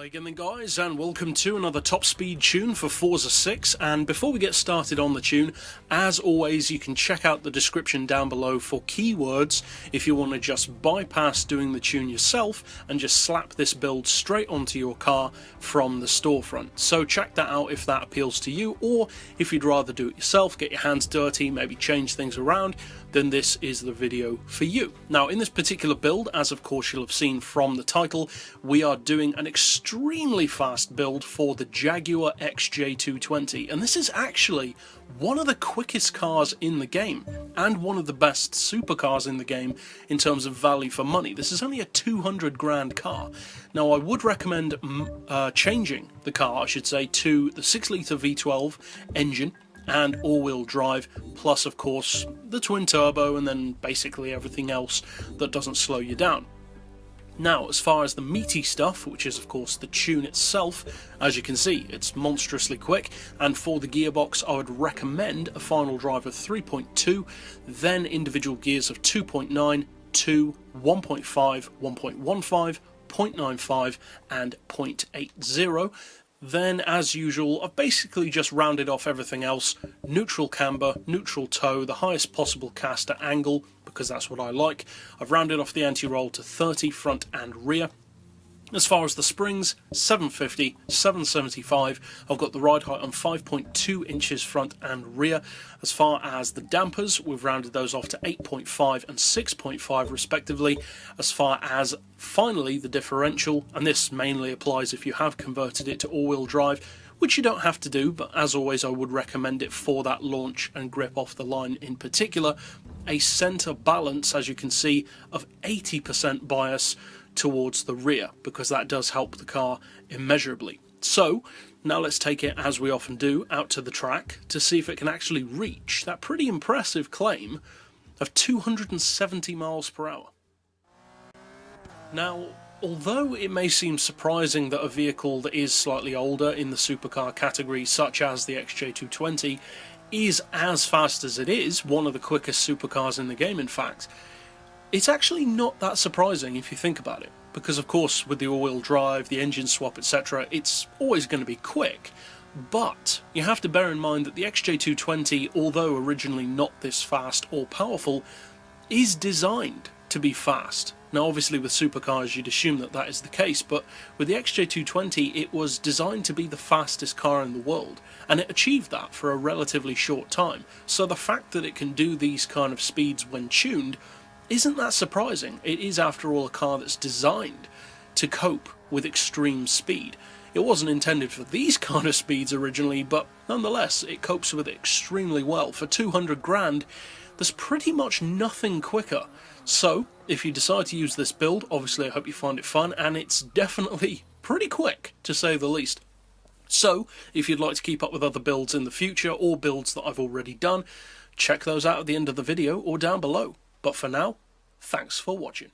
Hi again then guys, and welcome to another top speed tune for Forza 6. And before we get started on the tune, as always you can check out the description down below for keywords if you want to just bypass doing the tune yourself and just slap this build straight onto your car from the storefront. So check that out if that appeals to you, or if you'd rather do it yourself, get your hands dirty, maybe change things around, then this is the video for you. Now in this particular build, as of course you'll have seen from the title, we are doing an extremely fast build for the Jaguar XJ220, and this is actually one of the quickest cars in the game and one of the best supercars in the game in terms of value for money. This is only a 200 grand car. Now I would recommend changing the car, I should say, to the 6-litre V12 engine and all-wheel drive, plus of course the twin turbo, and then basically everything else that doesn't slow you down. Now, as far as the meaty stuff, which is of course the tune itself, as you can see, it's monstrously quick, and for the gearbox I would recommend a final drive of 3.2, then individual gears of 2.9, 2, 1.5, 1.15, 0.95 and 0.80. Then, as usual, I've basically just rounded off everything else. Neutral camber, neutral toe, the highest possible caster angle, because that's what I like. I've rounded off the anti-roll to 30 front and rear. As far as the springs, 750, 775. I've got the ride height on 5.2 inches front and rear. As far as the dampers, we've rounded those off to 8.5 and 6.5 respectively. As far as finally the differential, and this mainly applies if you have converted it to all-wheel drive, which you don't have to do, but as always I would recommend it for that launch and grip off the line in particular. A centre balance, as you can see, of 80% bias towards the rear, because that does help the car immeasurably. So now let's take it, as we often do, out to the track to see if it can actually reach that pretty impressive claim of 270 miles per hour. Now, although it may seem surprising that a vehicle that is slightly older in the supercar category, such as the XJ220, is as fast as it is, one of the quickest supercars in the game in fact, it's actually not that surprising if you think about it, because of course with the all-wheel drive, the engine swap, etc., it's always going to be quick. But you have to bear in mind that the XJ220, although originally not this fast or powerful, is designed to be fast. Now obviously with supercars you'd assume that that is the case, but with the XJ220 it was designed to be the fastest car in the world, and it achieved that for a relatively short time. So the fact that it can do these kind of speeds when tuned isn't that surprising. It is after all a car that's designed to cope with extreme speed. It wasn't intended for these kind of speeds originally, but nonetheless it copes with it extremely well. For 200 grand there's pretty much nothing quicker. So if you decide to use this build, obviously I hope you find it fun, and it's definitely pretty quick to say the least. So if you'd like to keep up with other builds in the future, or builds that I've already done, check those out at the end of the video or down below. But for now, thanks for watching.